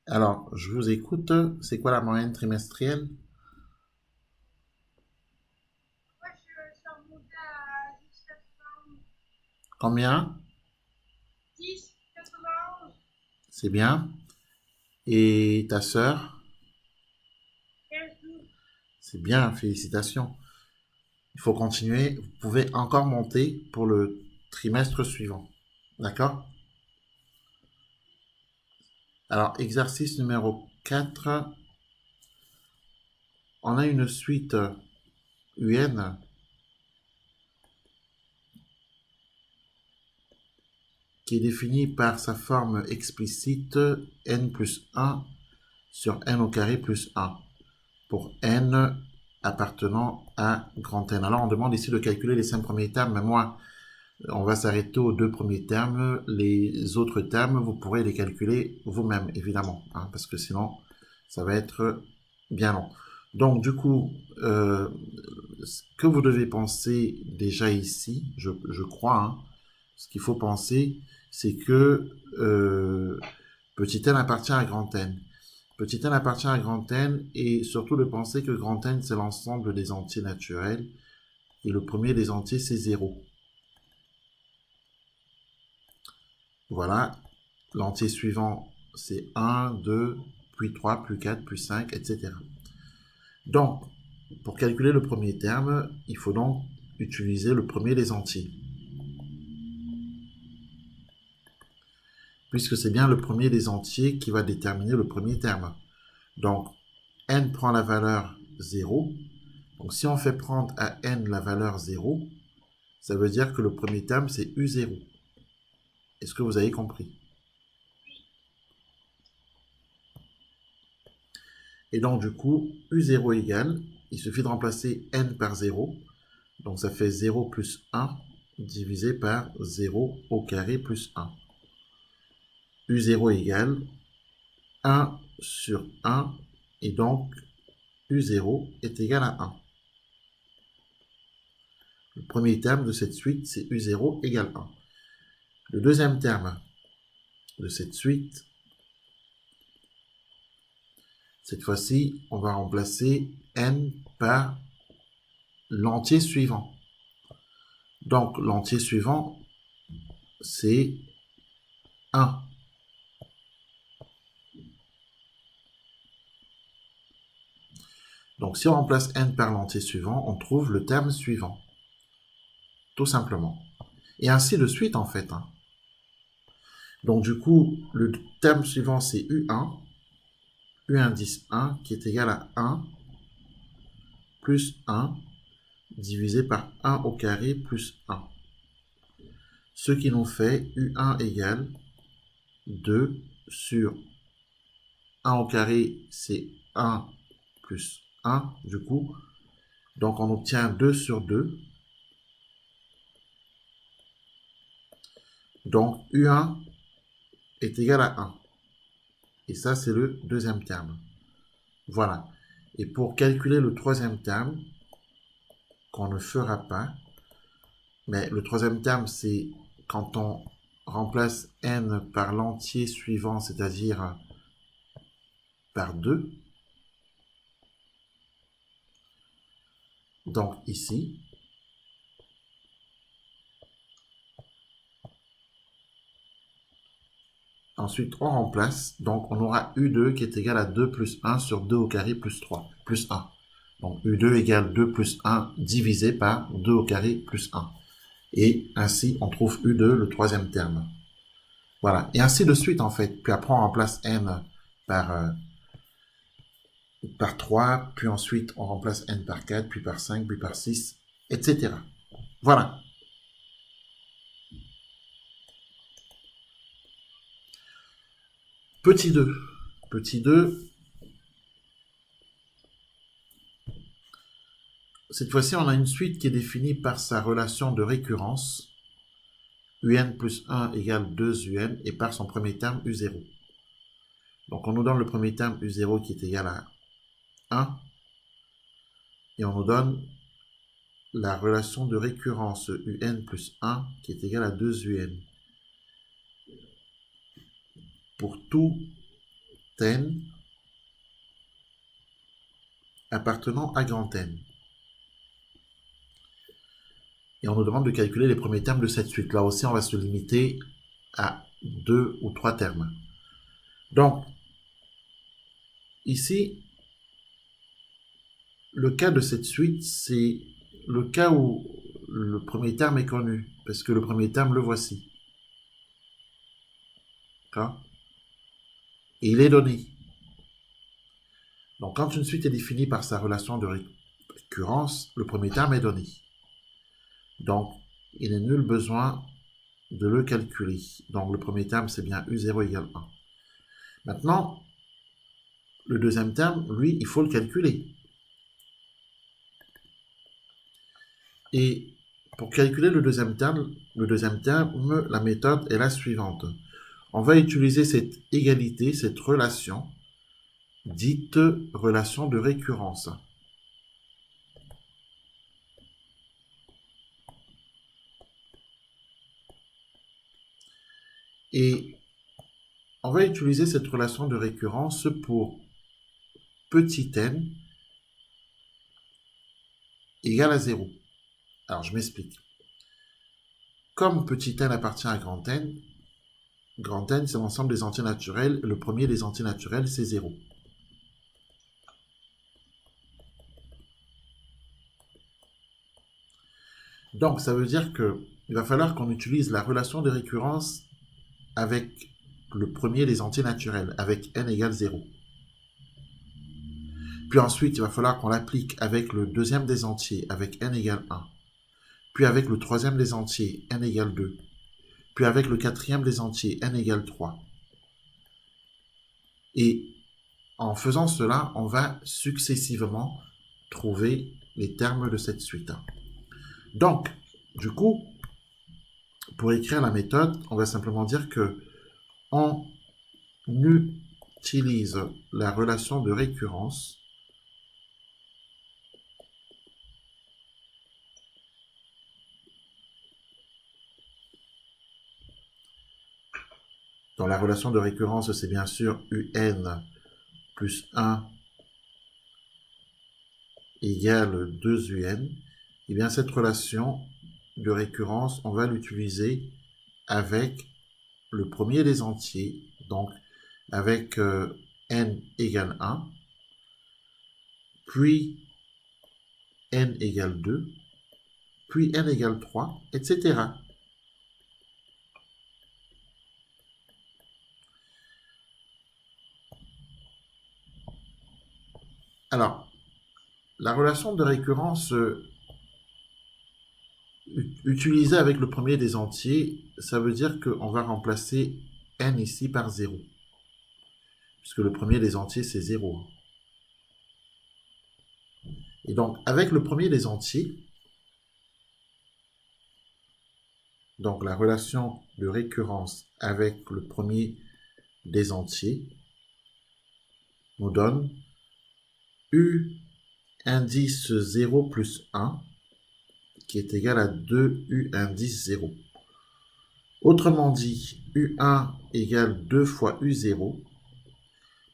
Alors, je vous écoute. C'est quoi la moyenne trimestrielle? Moi, je suis remontée à 10,91. Combien? 10,91. C'est bien. Et ta sœur? 15,12. C'est bien, félicitations. Il faut continuer. Vous pouvez encore monter pour le trimestre suivant. D'accord? Alors, exercice numéro 4. On a une suite UN qui est définie par sa forme explicite n plus 1 sur n au carré plus 1 pour n appartenant à grand N. Alors on demande ici de calculer les 5 premiers termes, mais moi, on va s'arrêter aux 2 premiers termes. Les autres termes, vous pourrez les calculer vous-même, évidemment, hein, parce que sinon, ça va être bien long. Donc du coup, ce que vous devez penser déjà ici, je crois, hein, ce qu'il faut penser, c'est que petit n appartient à grand N. Petit n appartient à grand N et surtout de penser que grand N c'est l'ensemble des entiers naturels et le premier des entiers c'est 0. Voilà, l'entier suivant c'est 1, 2, puis 3, puis 4, puis 5, etc. Donc, pour calculer le premier terme, il faut donc utiliser le premier des entiers, puisque c'est bien le premier des entiers qui va déterminer le premier terme. Donc, n prend la valeur 0. Donc, si on fait prendre à n la valeur 0, ça veut dire que le premier terme, c'est U0. Est-ce que vous avez compris? Et donc, du coup, U0 égale, il suffit de remplacer n par 0. Donc, ça fait 0 plus 1 divisé par 0 au carré plus 1. U0 égale 1 sur 1. Et donc, U0 est égal à 1. Le premier terme de cette suite, c'est U0 égale 1. Le deuxième terme de cette suite, cette fois-ci, on va remplacer n par l'entier suivant. Donc, l'entier suivant, c'est 1. Donc, si on remplace n par l'entier suivant, on trouve le terme suivant. Tout simplement. Et ainsi de suite, en fait, hein. Donc, du coup, le terme suivant, c'est U1, U indice 1, qui est égal à 1 plus 1 divisé par 1 au carré plus 1. Ce qui nous fait U1 égale 2 sur 1 au carré, c'est 1 plus 1, du coup. Donc, on obtient 2 sur 2. Donc, U1 est égal à 1. Et ça, c'est le deuxième terme. Voilà. Et pour calculer le troisième terme, qu'on ne fera pas, mais le troisième terme, c'est quand on remplace n par l'entier suivant, c'est-à-dire par 2. Donc, ici, ensuite, on remplace. Donc, on aura U2 qui est égal à 2 plus 1 sur 2 au carré plus 3, plus 1. Donc, U2 égale 2 plus 1 divisé par 2 au carré plus 1. Et ainsi, on trouve U2, le troisième terme. Voilà. Et ainsi de suite, en fait. Puis après, on remplace N par, par 3. Puis ensuite, on remplace N par 4, puis par 5, puis par 6, etc. Voilà. Petit 2. Petit 2. Cette fois-ci, on a une suite qui est définie par sa relation de récurrence. Un plus 1 égale 2 un et par son premier terme U0. Donc on nous donne le premier terme U0 qui est égal à 1 et on nous donne la relation de récurrence Un plus 1 qui est égal à 2 Un. Pour tout N appartenant à grand N. Et on nous demande de calculer les premiers termes de cette suite. Là aussi, on va se limiter à 2 ou 3 termes. Donc, ici, le cas de cette suite, c'est le cas où le premier terme est connu, parce que le premier terme, le voici. D'accord? Et il est donné. Donc, quand une suite est définie par sa relation de récurrence, le premier terme est donné. Donc, il n'est nul besoin de le calculer. Donc, le premier terme, c'est bien U0 égale 1. Maintenant, le deuxième terme, lui, il faut le calculer. Et pour calculer le deuxième terme, la méthode est la suivante. On va utiliser cette égalité, cette relation, dite relation de récurrence. Et on va utiliser cette relation de récurrence pour petit n égale à 0. Alors, je m'explique. Comme petit n appartient à grand N, c'est l'ensemble des entiers naturels. Le premier des entiers naturels, c'est 0. Donc, ça veut dire qu'il va falloir qu'on utilise la relation de récurrence avec le premier des entiers naturels, avec n égale 0. Puis ensuite, il va falloir qu'on l'applique avec le deuxième des entiers, avec n égale 1. Puis avec le troisième des entiers, n égale 2. Puis avec le quatrième des entiers, n égale 3. Et en faisant cela, on va successivement trouver les termes de cette suite. Donc, du coup, pour écrire la méthode, on va simplement dire que on utilise la relation de récurrence dans la relation de récurrence, c'est bien sûr un plus 1 égale 2un. Et bien cette relation de récurrence, on va l'utiliser avec le premier des entiers, donc avec n égale 1, puis n égale 2, puis n égale 3, etc. Alors, la relation de récurrence utilisée avec le premier des entiers, ça veut dire qu'on va remplacer n ici par 0. Puisque le premier des entiers, c'est 0. Et donc, avec le premier des entiers, donc la relation de récurrence avec le premier des entiers nous donne U indice 0 plus 1 qui est égal à 2U indice 0. Autrement dit, U1 égale 2 fois U0.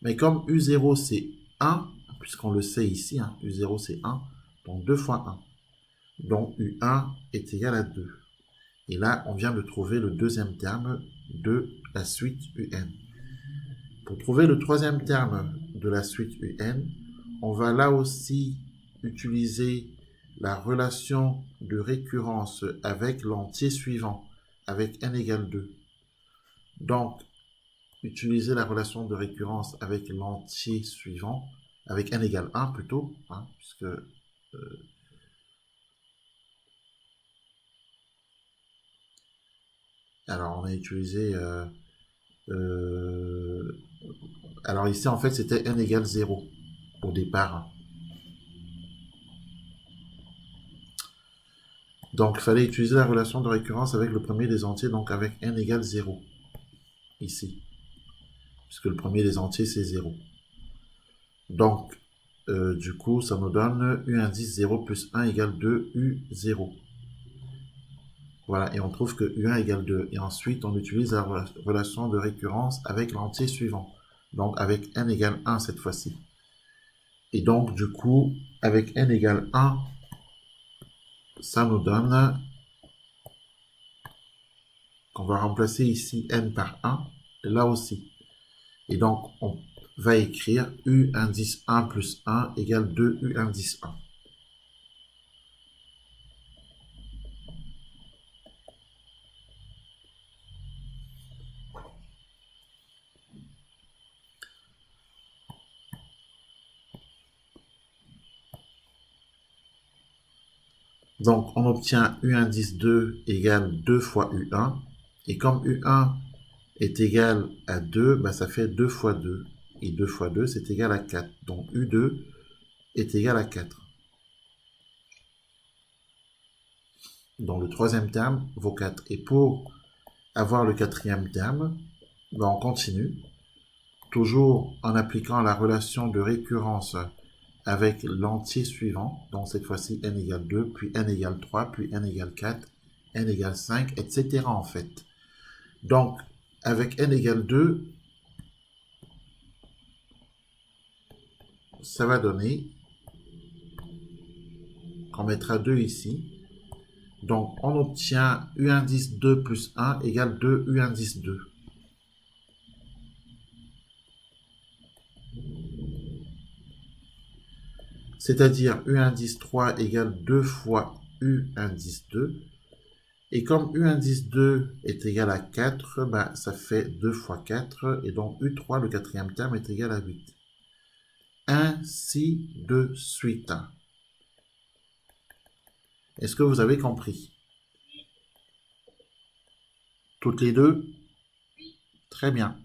Mais comme U0 c'est 1, puisqu'on le sait ici, hein, U0 c'est 1, donc 2 fois 1. Donc U1 est égal à 2. Et là, on vient de trouver le deuxième terme de la suite UN. Pour trouver le troisième terme de la suite UN, on va là aussi utiliser la relation de récurrence avec l'entier suivant, avec n égale 2. Donc, utiliser la relation de récurrence avec l'entier suivant, avec n égale 1 plutôt, hein, puisque alors on a utilisé alors ici en fait c'était n égale 0 au départ. Donc il fallait utiliser la relation de récurrence avec le premier des entiers, donc avec n égale 0 ici, puisque le premier des entiers c'est 0. Donc du coup ça nous donne U indice 0 plus 1 égale 2 U0. Voilà, et on trouve que U1 égale 2. Et ensuite, on utilise la relation de récurrence avec l'entier suivant. Donc avec n égale 1 cette fois-ci. Et donc du coup, avec n égale 1, ça nous donne qu'on va remplacer ici n par 1, là aussi. Et donc on va écrire u indice 1 plus 1 égale 2 u indice 1. Donc, on obtient U indice 2 égale 2 fois U1. Et comme U1 est égal à 2, bah, ça fait 2 fois 2. Et 2 fois 2, c'est égal à 4. Donc, U2 est égal à 4. Donc, le troisième terme vaut 4. Et pour avoir le quatrième terme, bah, on continue. Toujours en appliquant la relation de récurrence avec l'entier suivant. Donc, cette fois-ci, n égale 2, puis n égale 3, puis n égale 4, n égale 5, etc. en fait. Donc, avec n égale 2, ça va donner qu'on mettra 2 ici. Donc, on obtient U indice 2 plus 1 égale 2 U indice 2. C'est-à-dire U indice 3 égale 2 fois U indice 2. Et comme U indice 2 est égal à 4, bah, ça fait 2 fois 4. Et donc U3, le quatrième terme, est égal à 8. Ainsi de suite. Est-ce que vous avez compris? Toutes les deux? Très bien.